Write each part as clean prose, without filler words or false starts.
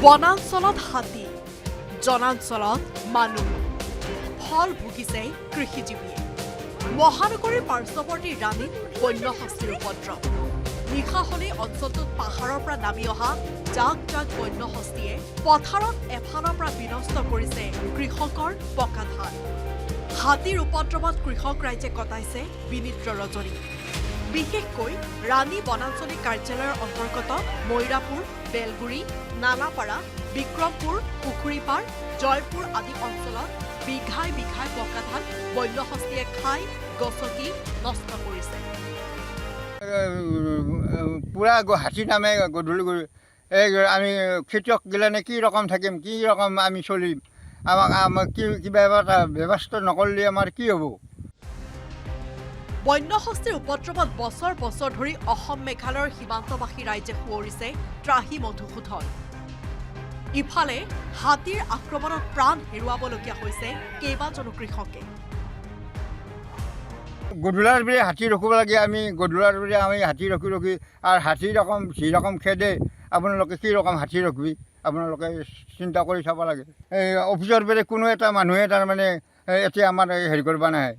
বনাঞ্চলত হাতী, জনাঞ্চলত মানুহ, ফল ভুগিছে কৃষিজীৱীয়ে। মহানগৰীৰ পাৰ্শ্বৱৰ্তী ৰাণীত বন্যহস্তীৰ উপদ্ৰৱ। নিশা হলেই অঞ্চলটোত পাহাৰৰ পৰা নামি অহা জাক জাক বন্যহস্তীয়ে পথাৰত এফালৰ পৰা বিনষ্ট কৰিছে কৃষকৰ পকা ধান। হাতীৰ উপদ্ৰৱত কৃষক ৰাইজে কটাইছে বিনিদ্ৰ ৰজনী। বিশেষকৈ ৰাণী বনাঞ্চলিক কাৰ্যালয়ৰ অন্তৰ্গত মৈৰাপুৰ, বেলগুৰি, নালাপাৰা, বিক্ৰমপুৰ, পুখুৰীপাৰ, জয়পুৰ আদি অঞ্চলত বিঘাই বিঘাই পকা ধান বন্যহস্তীয়ে খাই গছকি নষ্ট কৰিছে। পুৰা হাতী নামে গধূলি আমি খেতিয়ক গিলানে কি ৰকম থাকিম, কি ৰকম আমি চলিম, আমাক কিবা এটা ব্যৱস্থা নকৰিলে আমাৰ কি হ'ব? বন্যহস্তীৰ উপদ্ৰৱত বছৰ বছৰ ধৰি অসম মেঘালয়ৰ সীমান্তবাসী ৰাইজে সুঁৱৰিছে ত্ৰাহি মধুসূধন। ইফালে হাতীৰ আক্ৰমণত প্ৰাণ হেৰুৱাবলগীয়া হৈছে কেইবাজনো কৃষকে। গধূলাৰ বোৰে হাতী ৰখিব লাগে, আমি গধূলাৰ বোৰে আমি হাতী ৰখি আৰু হাতী ৰকম যি ৰকম খেদে, আপোনালোকে কি ৰকম হাতী ৰখিবি, আপোনালোকে চিন্তা কৰি চাব লাগে। এই অফিচৰ বোৰে কোনো এটা মানুহে তাৰমানে এতিয়া আমাৰ হেৰি কৰিব নাহে।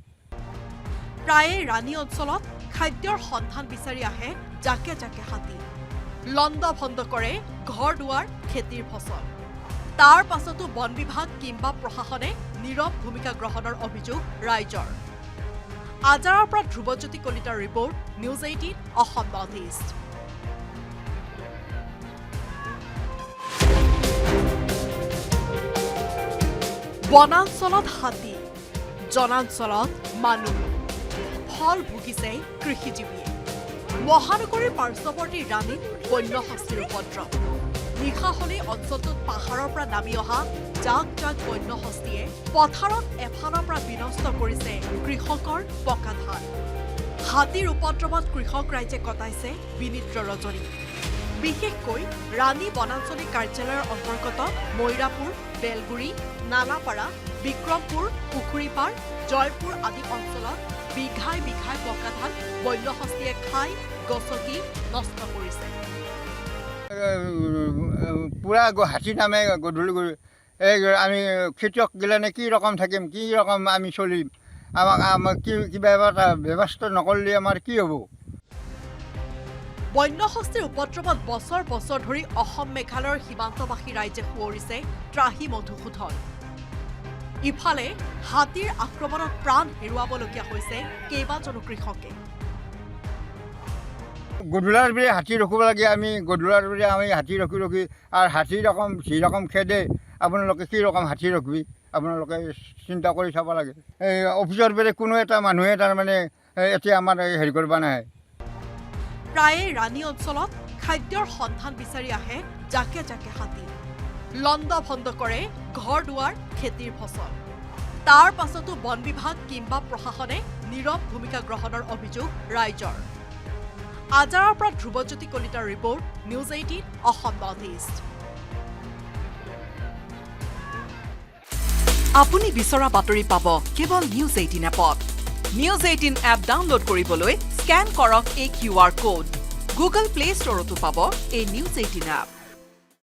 প্ৰায়ে ৰাণী অঞ্চলত খাদ্যৰ সন্ধান বিচাৰি আহে জাকে জাকে হাতী। লণ্ড ভণ্ড কৰে ঘৰ দুৱাৰ, খেতিৰ ফচল। তাৰ পাছতো বন বিভাগ কিংবা প্ৰশাসনে নীৰৱ ভূমিকা গ্ৰহণৰ অভিযোগ ৰাইজৰ। আজাৰৰ পৰা ধ্ৰুৱজ্যোতি কলিতাৰ report, news 18 Assam north east. বনাঞ্চলত হাতী, জনাঞ্চলত মানুহ, ফল ভুগিছে কৃষিজীৱীয়ে। মহানগৰীৰ পাৰ্শ্বৱৰ্তী ৰাণীত বন্যহস্তীৰ উপদ্ৰৱ। নিশা হলেই অঞ্চলটোত পাহাৰৰ পৰা নামি অহা জাক জাক বন্যহস্তীয়ে পথাৰত এফালৰ পৰা বিনষ্ট কৰিছে কৃষকৰ পকা ধান। হাতীৰ উপদ্ৰৱত কৃষক ৰাইজে কটাইছে বিনিদ্ৰ ৰজনী। বিশেষকৈ ৰাণী বনাঞ্চলিক কাৰ্যালয়ৰ অন্তৰ্গত মৈৰাপুৰ, বেলগুৰি, নালাপাৰা, বিক্ৰমপুৰ, পুখুৰীপাৰ, জয়পুৰ আদি অঞ্চলত বিঘাই বিঘাই পকা ধান বন্যহস্তীয়ে খাই গছকি নষ্ট কৰিছে। পুৰা হাতী নামে গধূলি আমি খেতিয়ক গিলানে কি ৰকম থাকিম, কি ৰকম আমি চলিম, আমাক কিবা এটা ব্যৱস্থা নকৰিলে আমাৰ কি হ'ব? বন্যহস্তীৰ উপদ্ৰৱত বছৰ বছৰ ধৰি অসম মেঘালয়ৰ সীমান্তবাসী ৰাইজে সুঁৱৰিছে ত্ৰাহি মধুসূধন। ইফালে হাতীৰ আক্ৰমণত প্ৰাণ হেৰুৱাবলগীয়া হৈছে কেইবাজনো কৃষকে। গধূলাৰ বোৰে হাতী ৰখিব লাগে, আমি গধূলাৰ বোৰে আমি হাতী ৰখি আৰু হাতী ৰকম যি ৰকম খেদে, আপোনালোকে কি ৰকম হাতী ৰখিবি, আপোনালোকে চিন্তা কৰি চাব লাগে। এই অফিচৰ বোৰে কোনো এটা মানুহে তাৰমানে এতিয়া আমাৰ হেৰি কৰিব নাহে। প্ৰায়ে ৰাণী অঞ্চলত খাদ্যৰ সন্ধান বিচাৰি আহে জাকে জাকে হাতী। লণ্ড ভণ্ড কৰে ঘৰ দুৱাৰ, খেতিৰ ফচল। তাৰ পাছতো বন বিভাগ কিংবা প্ৰশাসনে নীৰৱ ভূমিকা গ্ৰহণৰ অভিযোগ ৰাইজৰ। আজাৰৰ পৰা ধ্ৰুৱজ্যোতি কলিতাৰ report, news 18 Assam north east. আপুনি বিচৰা বাতৰি পাব কেৱল নিউজ 18 এপত। নিউজ 18 এপ ডাউনলোড কৰিবলৈ স্কেন কৰক এই QR কোড। গুগল প্লে ষ্টৰতো পাব এই নিউজ 18 এপ।